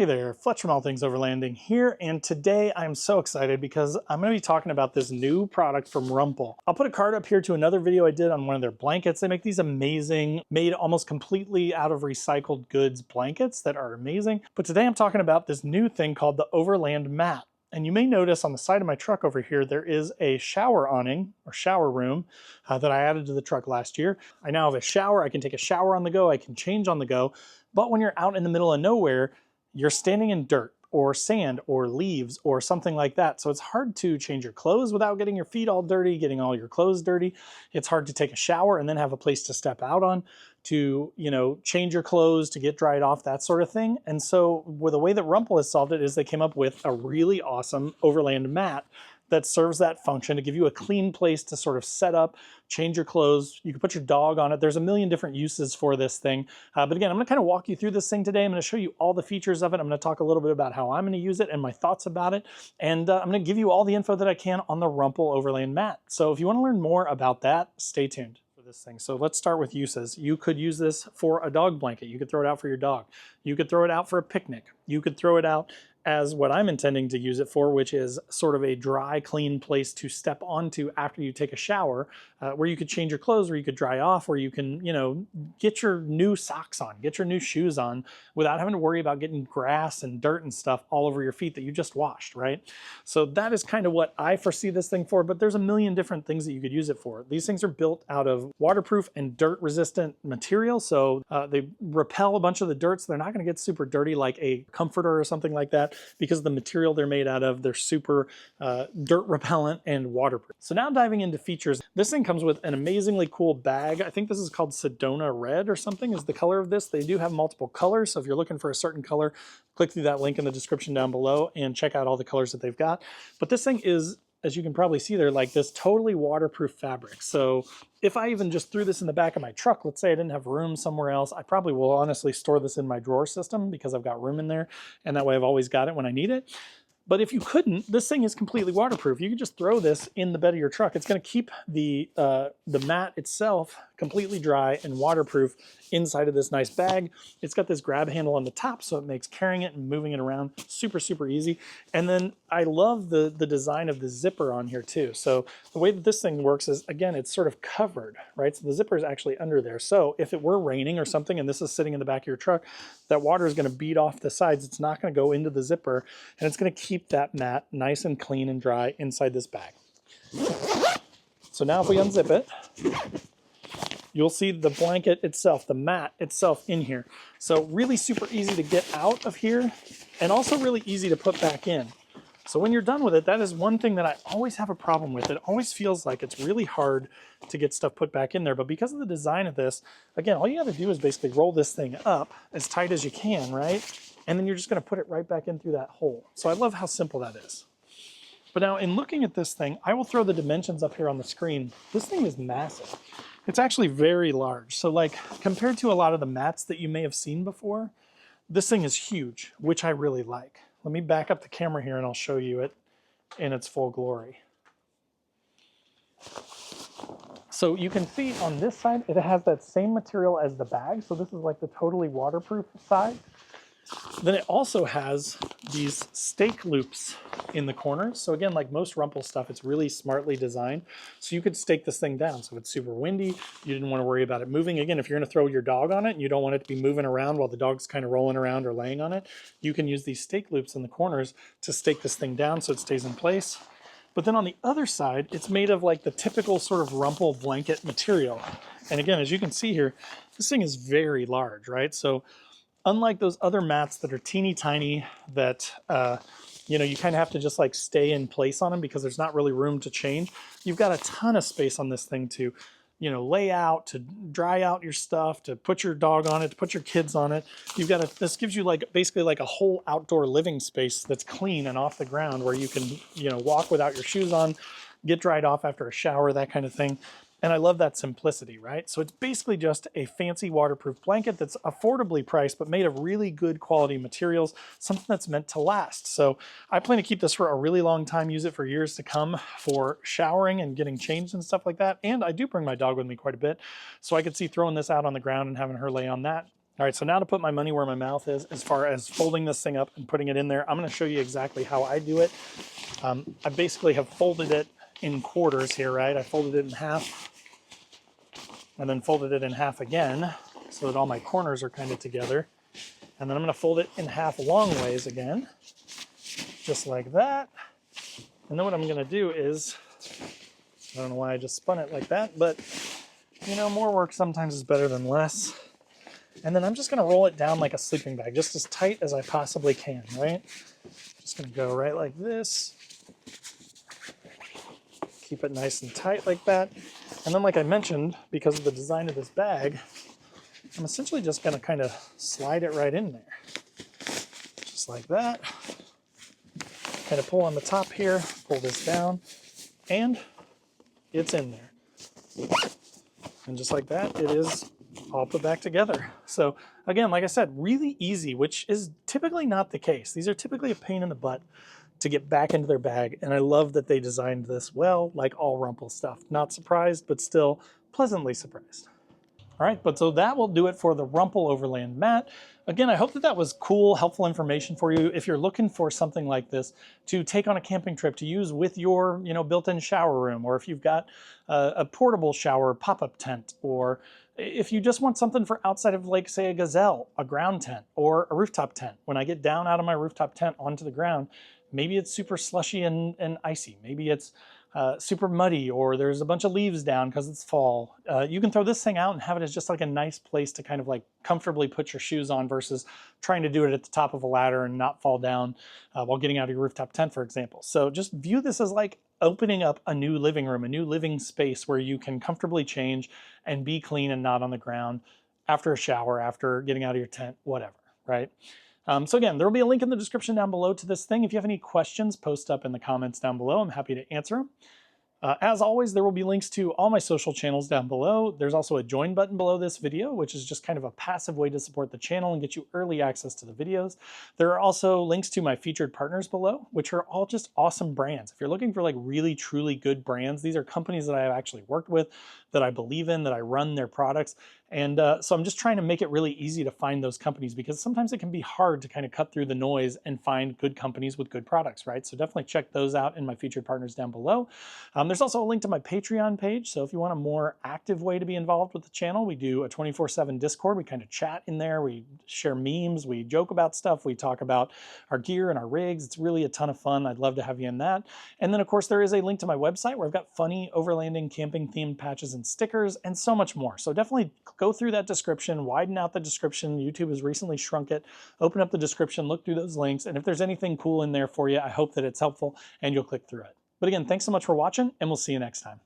Hey there, Fletch from All Things Overlanding here, and today I'm so excited because I'm going to be talking about this new product from RUMPL. I'll put a card up here to another video I did on one of their blankets. They make these amazing, made almost completely out of recycled goods blankets that are amazing. But today I'm talking about this new thing called the Overland mat. And you may notice on the side of my truck over here, there is a shower awning or shower room that I added to the truck last year. I now have a shower. I can take a shower on the go. I can change on the go. But when you're out in the middle of nowhere, you're standing in dirt or sand or leaves or something like that. So it's hard to change your clothes without getting your feet all dirty, getting all your clothes dirty. It's hard to take a shower and then have a place to step out on to, change your clothes, to get dried off, that sort of thing. And so with the way that RUMPL has solved it is they came up with a really awesome overland mat that serves that function to give you a clean place to sort of set up, change your clothes. You can put your dog on it. There's a million different uses for this thing. But again, I'm gonna kind of walk you through this thing today. I'm gonna show you all the features of it. I'm gonna talk a little bit about how I'm gonna use it and my thoughts about it. And I'm gonna give you all the info that I can on the RUMPL Overland mat. So if you wanna learn more about that, stay tuned for this thing. So let's start with uses. You could use this for a dog blanket. You could throw it out for your dog. You could throw it out for a picnic. You could throw it out as what I'm intending to use it for, which is sort of a dry, clean place to step onto after you take a shower, where you could change your clothes, where you could dry off, where you can, get your new socks on, get your new shoes on without having to worry about getting grass and dirt and stuff all over your feet that you just washed, right? So that is kind of what I foresee this thing for, but there's a million different things that you could use it for. These things are built out of waterproof and dirt resistant material, so they repel a bunch of the dirt, so they're not gonna get super dirty like a comforter or something like that, because of the material they're made out of. They're super dirt repellent and waterproof. So now diving into features, this thing comes with an amazingly cool bag. I think this is called Sedona Red or something is the color of this. They do have multiple colors, so if you're looking for a certain color, click through that link in the description down below and check out all the colors that they've got. But this thing is, as you can probably see there, like this totally waterproof fabric. So if I even just threw this in the back of my truck, let's say I didn't have room somewhere else, I probably will honestly store this in my drawer system because I've got room in there, and that way I've always got it when I need it. But if you couldn't, this thing is completely waterproof. You can just throw this in the bed of your truck. It's going to keep the mat itself completely dry and waterproof inside of this nice bag. It's got this grab handle on the top, so it makes carrying it and moving it around super, super easy. And then I love the design of the zipper on here too. So the way that this thing works is, again, it's sort of covered, right? So the zipper is actually under there. So if it were raining or something and this is sitting in the back of your truck, that water is going to beat off the sides. It's not going to go into the zipper, and it's going to keep that mat nice and clean and dry inside this bag. So now if we unzip it, you'll see the blanket itself, the mat itself in here. So really super easy to get out of here and also really easy to put back in. So when you're done with it, that is one thing that I always have a problem with. It always feels like it's really hard to get stuff put back in there. But because of the design of this, again, all you have to do is basically roll this thing up as tight as you can, right? And then you're just going to put it right back in through that hole. So I love how simple that is. But now in looking at this thing, I will throw the dimensions up here on the screen. This thing is massive. It's actually very large. So like compared to a lot of the mats that you may have seen before, this thing is huge, which I really like. Let me back up the camera here and I'll show you it in its full glory. So you can see on this side, it has that same material as the bag. So this is like the totally waterproof side. Then it also has these stake loops in the corners. So again, like most RUMPL stuff, it's really smartly designed. So you could stake this thing down. So if it's super windy, you didn't want to worry about it moving. Again, if you're going to throw your dog on it and you don't want it to be moving around while the dog's kind of rolling around or laying on it, you can use these stake loops in the corners to stake this thing down so it stays in place. But then on the other side, it's made of like the typical sort of RUMPL blanket material. And again, as you can see here, this thing is very large, right? So unlike those other mats that are teeny tiny that, you kind of have to just like stay in place on them because there's not really room to change, you've got a ton of space on this thing to, lay out, to dry out your stuff, to put your dog on it, to put your kids on it. This gives you like basically like a whole outdoor living space that's clean and off the ground where you can, walk without your shoes on, get dried off after a shower, that kind of thing. And I love that simplicity, right? So it's basically just a fancy waterproof blanket that's affordably priced, but made of really good quality materials, something that's meant to last. So I plan to keep this for a really long time, use it for years to come for showering and getting changed and stuff like that. And I do bring my dog with me quite a bit. So I could see throwing this out on the ground and having her lay on that All right, so now to put my money where my mouth is as far as folding this thing up and putting it in there, I'm gonna show you exactly how I do it. I basically have folded it in quarters here, right? I folded it in half and then folded it in half again so that all my corners are kind of together. And then I'm gonna fold it in half long ways again, just like that. And then what I'm gonna do is, I don't know why I just spun it like that, but you know, more work sometimes is better than less. And then I'm just gonna roll it down like a sleeping bag, just as tight as I possibly can, right? Just gonna go right like this. Keep it nice and tight like that. And then like I mentioned, because of the design of this bag, I'm essentially just gonna kind of slide it right in there. Just like that. Kind of pull on the top here, pull this down, and it's in there. And just like that, it is all put back together. So again, like I said, really easy, which is typically not the case. These are typically a pain in the butt to get back into their bag. And I love that they designed this well, like all RUMPL stuff. Not surprised, but still pleasantly surprised. All right, but so that will do it for the RUMPL Overland mat. Again, I hope that that was cool, helpful information for you. If you're looking for something like this to take on a camping trip to use with your, built-in shower room, or if you've got a portable shower pop-up tent, or if you just want something for outside of, like, say, a gazelle, a ground tent, or a rooftop tent. When I get down out of my rooftop tent onto the ground, maybe it's super slushy and icy. Maybe it's super muddy, or there's a bunch of leaves down because it's fall. You can throw this thing out and have it as just like a nice place to kind of like comfortably put your shoes on versus trying to do it at the top of a ladder and not fall down while getting out of your rooftop tent, for example. So just view this as like opening up a new living room, a new living space where you can comfortably change and be clean and not on the ground after a shower, after getting out of your tent, whatever, right? So again, there will be a link in the description down below to this thing. If you have any questions, post up in the comments down below. I'm happy to answer them. As always, there will be links to all my social channels down below. There's also a join button below this video, which is just kind of a passive way to support the channel and get you early access to the videos. There are also links to my featured partners below, which are all just awesome brands. If you're looking for like really, truly good brands, these are companies that I have actually worked with, that I believe in, that I run their products. And so I'm just trying to make it really easy to find those companies, because sometimes it can be hard to kind of cut through the noise and find good companies with good products, right? So definitely check those out in my featured partners down below. There's also a link to my Patreon page. So if you want a more active way to be involved with the channel, we do a 24/7 Discord. We kind of chat in there. We share memes. We joke about stuff. We talk about our gear and our rigs. It's really a ton of fun. I'd love to have you in that. And then of course there is a link to my website where I've got funny overlanding camping themed patches and stickers and so much more. So definitely go through that description, widen out the description. YouTube has recently shrunk it. Open up the description, look through those links. And if there's anything cool in there for you, I hope that it's helpful and you'll click through it. But again, thanks so much for watching, and we'll see you next time.